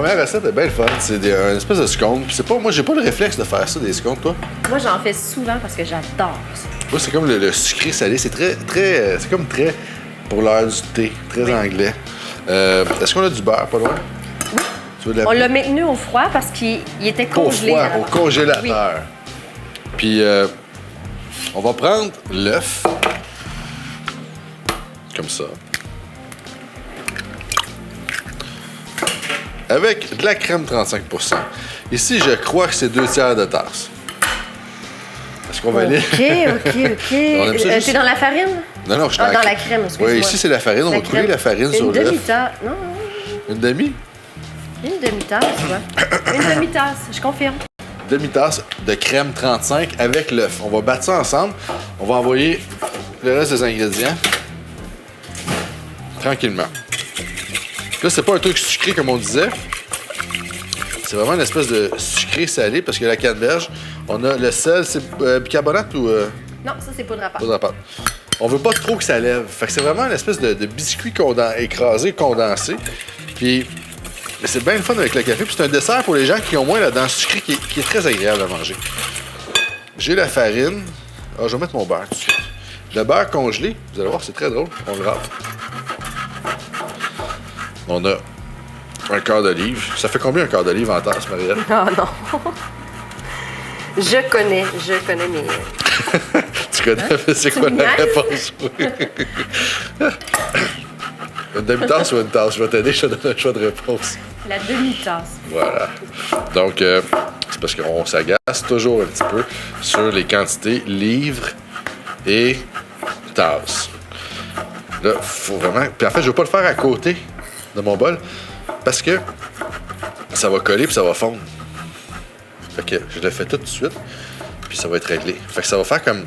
première recette est bien le fun. C'est une espèce de scone. Moi, j'ai pas le réflexe de faire ça, des scones, toi. Moi, j'en fais souvent parce que j'adore ça. Moi, c'est comme le sucré salé. C'est c'est comme très, pour l'heure du thé, très anglais. Est-ce qu'on a du beurre, pas loin? Oui. On l'a maintenu au froid parce qu'il était congelé. Au congélateur. Oui. Puis, on va prendre l'œuf. Comme ça. Avec de la crème 35 %. Ici, je crois que c'est 2 tiers de tasse. Est-ce qu'on va aller? OK. T'es dans la farine? Non, je suis dans la crème, excuse-moi. Oui, ici, c'est la farine. On va couler la farine sur l'œuf. Une demi-tasse. Non. Une demi? Une demi-tasse, ouais. Une demi-tasse, je confirme. Demi-tasse de crème 35 avec l'œuf. On va battre ça ensemble. On va envoyer le reste des ingrédients tranquillement. Là, c'est pas un truc sucré comme on disait. C'est vraiment une espèce de sucré salé parce que la canneberge, on a le sel, c'est bicarbonate ou... Non, ça c'est poudre à pâte. Poudre à pâte. On veut pas trop que ça lève. Fait que c'est vraiment une espèce de biscuit écrasé, condensé. Puis c'est bien le fun avec le café. Puis c'est un dessert pour les gens qui ont moins la dent sucrée qui est très agréable à manger. J'ai la farine. Ah, je vais mettre mon beurre tout de suite. Le beurre congelé, vous allez voir, c'est très drôle. On le râpe. On a un quart d'olive. Ça fait combien un quart d'olive en tasse, Marielle? Ah non. Je connais mes... Tu connais, c'est quoi la réponse? Une demi-tasse ou une tasse? Je vais t'aider, je te donne un choix de réponse. La demi-tasse. Voilà. Donc, c'est parce qu'on s'agace toujours un petit peu sur les quantités livres et tasses. Là, il faut vraiment... Puis en fait, je ne veux pas le faire à côté de mon bol parce que ça va coller puis ça va fondre. Fait que je le fais tout de suite puis ça va être réglé. Fait que ça va faire comme...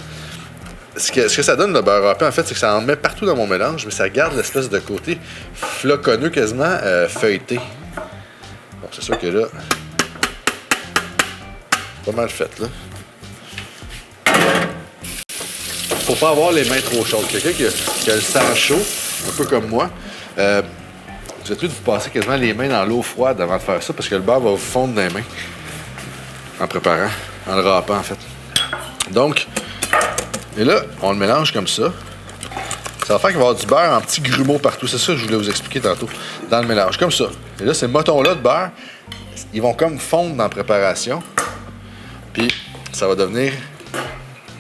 Ce que ça donne le beurre râpé, en fait, c'est que ça en met partout dans mon mélange, mais ça garde l'espèce de côté floconneux, quasiment feuilleté. Bon, c'est sûr que là, pas mal fait, là. Faut pas avoir les mains trop chaudes. Quelqu'un qui a le sang chaud, un peu comme moi, vous êtes mieux de vous passer quasiment les mains dans l'eau froide avant de faire ça, parce que le beurre va vous fondre dans les mains en préparant, en le râpant, en fait. Donc, et là, on le mélange comme ça. Ça va faire qu'il va y avoir du beurre en petits grumeaux partout. C'est ça que je voulais vous expliquer tantôt, dans le mélange, comme ça. Et là, ces motons-là de beurre, ils vont comme fondre dans la préparation. Puis, ça va devenir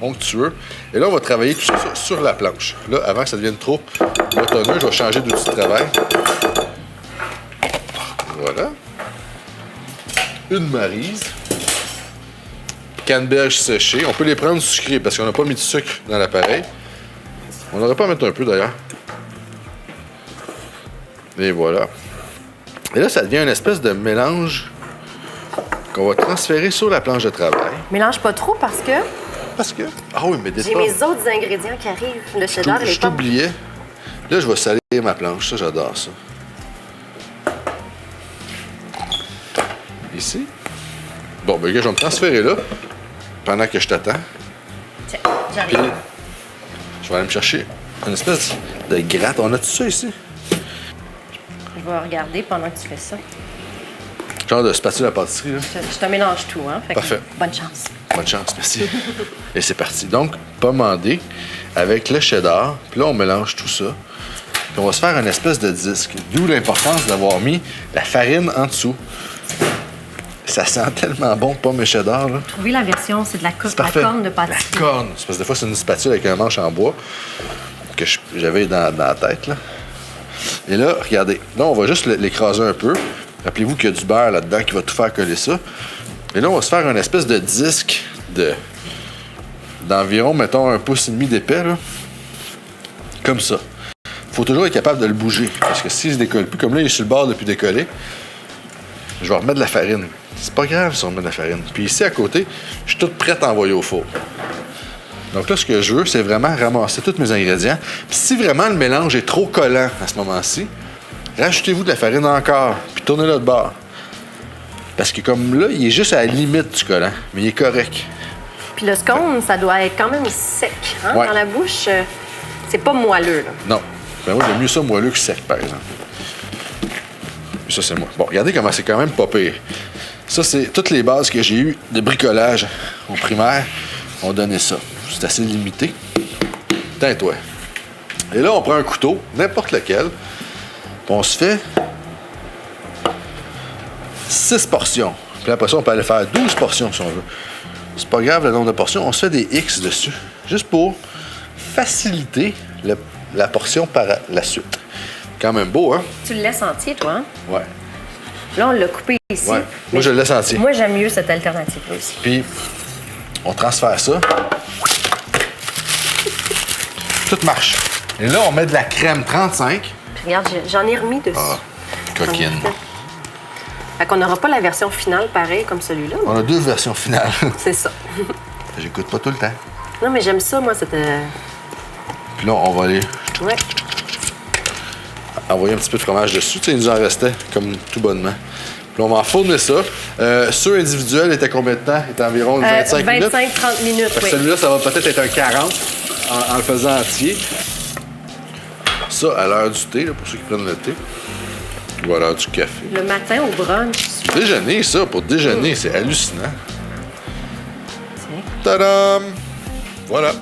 onctueux. Et là, on va travailler tout ça sur la planche. Là, avant que ça devienne trop motonneux, je vais changer d'outil de travail. Voilà. Une maryse. Canneberge séchée. On peut les prendre sucrées parce qu'on n'a pas mis de sucre dans l'appareil. On n'aurait pas à mettre un peu d'ailleurs. Et voilà. Et là, ça devient une espèce de mélange qu'on va transférer sur la planche de travail. Mélange pas trop parce que... Ah oui, mais j'ai mes autres ingrédients qui arrivent. Le cheddar et les pommes. Je t'oubliais. Là, je vais saler ma planche. Ça, j'adore ça. Ici. Bon, ben, je vais me transférer là pendant que je t'attends. Tiens, j'arrive. Puis, je vais aller me chercher une espèce de gratte. On a tout ça ici? Je vais regarder pendant que tu fais ça. Genre de spatule à pâtisserie, là. Je te mélange tout, hein? Fait que parfait. Bonne chance. Bonne chance, merci. Et c'est parti. Donc, pommandé avec le cheddar. Puis là, on mélange tout ça. Puis on va se faire une espèce de disque. D'où l'importance d'avoir mis la farine en dessous. Ça sent tellement bon, pomme et cheddar, là. Trouver la version, c'est de la corne de pâtisserie. La corne. C'est parce que des fois, c'est une spatule avec un manche en bois que j'avais dans la tête, là. Et là, regardez. Là, on va juste l'écraser un peu. Rappelez-vous qu'il y a du beurre là-dedans qui va tout faire coller ça. Et là, on va se faire une espèce de disque d'environ, mettons, 1,5 pouce d'épais, là. Comme ça. Faut toujours être capable de le bouger. Parce que s'il se décolle plus, comme là, il est sur le bord depuis décoller, je vais remettre de la farine. C'est pas grave si on remet de la farine. Puis ici, à côté, je suis toute prête à envoyer au four. Donc là, ce que je veux, c'est vraiment ramasser tous mes ingrédients. Puis si vraiment le mélange est trop collant à ce moment-ci, rajoutez-vous de la farine encore, puis tournez-le de bord. Parce que comme là, il est juste à la limite du collant, mais il est correct. Puis le scone, ça doit être quand même sec, hein? Ouais. Dans la bouche. C'est pas moelleux, là. Non. Ben moi, j'aime mieux ça moelleux que sec, par exemple. Puis ça, c'est moi. Bon, regardez comment c'est quand même pas pire. Ça, c'est toutes les bases que j'ai eues de bricolage au primaire ont donné ça. C'est assez limité. Tais-toi. Et là, on prend un couteau, n'importe lequel, puis on se fait 6 portions. Puis après ça, on peut aller faire 12 portions si on veut. C'est pas grave le nombre de portions, on se fait des X dessus. Juste pour faciliter la portion par la suite. Quand même beau, hein? Tu le laisses entier, toi, hein? Ouais. Là, on l'a coupé ici. Ouais. Moi, je le laisse entier. Moi, j'aime mieux cette alternative-là aussi. Puis, on transfère ça. Tout marche. Et là, on met de la crème 35. Puis regarde, j'en ai remis dessus. Ah, coquine. Fait qu'on n'aura pas la version finale pareille comme celui-là. On a 2 versions finales. C'est ça. J'écoute pas tout le temps. Non, mais j'aime ça, moi, cette... Puis là, on va aller Ouais. envoyer un petit peu de fromage dessus. Tu sais, il nous en restait, comme tout bonnement. Puis là, on va enfourner ça. Ceux individuels étaient combien de temps? Étaient environ 25 minutes? 25-30 minutes, oui. Celui-là, ça va peut-être être un 40 en le faisant entier. Ça, à l'heure du thé, là, pour ceux qui prennent le thé. Ou à l'heure du café. Le matin au brunch. Déjeuner, ça, pour déjeuner, c'est hallucinant. Tiens. Tadam! Voilà.